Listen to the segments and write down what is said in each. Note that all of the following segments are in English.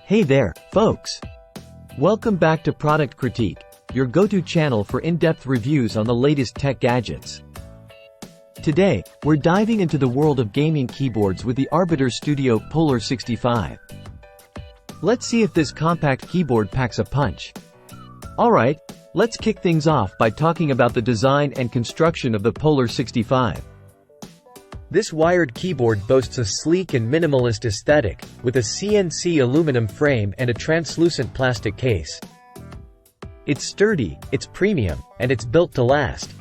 Hey there, folks! Welcome back to Product Critique, your go-to channel for in-depth reviews on the latest tech gadgets. Today, we're diving into the world of gaming keyboards with the Arbiter Studio Polar 65. Let's see if this compact keyboard packs a punch. Alright, let's kick things off by talking about the design and construction of the Polar 65. This wired keyboard boasts a sleek and minimalist aesthetic, with a CNC aluminum frame and a translucent plastic case. It's sturdy, it's premium, and it's built to last.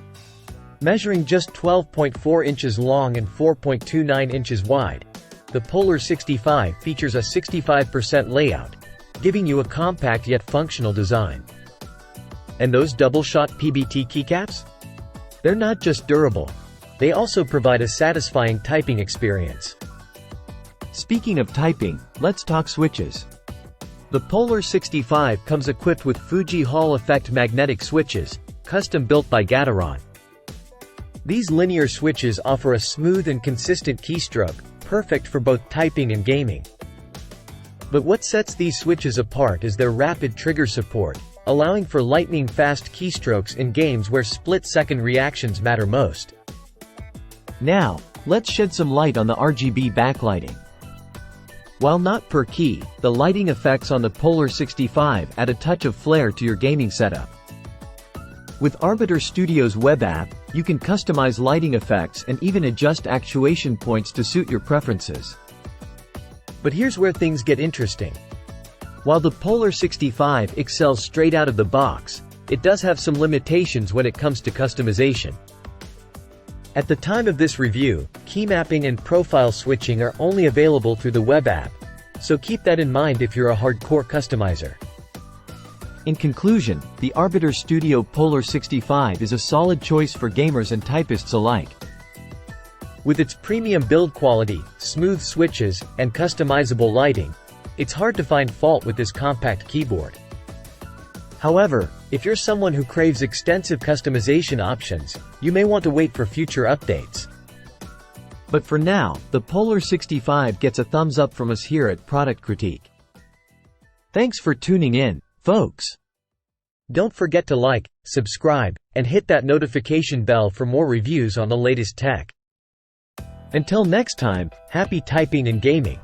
Measuring just 12.4 inches long and 4.29 inches wide, the Polar 65 features a 65% layout, giving you a compact yet functional design. And those double-shot PBT keycaps? They're not just durable. They also provide a satisfying typing experience. Speaking of typing, let's talk switches. The Polar 65 comes equipped with Fuji Hall effect magnetic switches, custom built by Gateron. These linear switches offer a smooth and consistent keystroke, perfect for both typing and gaming. But what sets these switches apart is their rapid trigger support, allowing for lightning-fast keystrokes in games where split-second reactions matter most. Now, let's shed some light on the RGB backlighting. While not per key, the lighting effects on the Polar 65 add a touch of flair to your gaming setup. With Arbiter Studio's web app, you can customize lighting effects and even adjust actuation points to suit your preferences. But here's where things get interesting. While the Polar 65 excels straight out of the box, it does have some limitations when it comes to customization. At the time of this review, key mapping and profile switching are only available through the web app, so keep that in mind if you're a hardcore customizer. In conclusion, the Arbiter Studio Polar 65 is a solid choice for gamers and typists alike. With its premium build quality, smooth switches, and customizable lighting, it's hard to find fault with this compact keyboard. However, if you're someone who craves extensive customization options, you may want to wait for future updates. But for now, the Polar 65 gets a thumbs up from us here at Product Critique. Thanks for tuning in, folks! Don't forget to like, subscribe, and hit that notification bell for more reviews on the latest tech. Until next time, happy typing and gaming!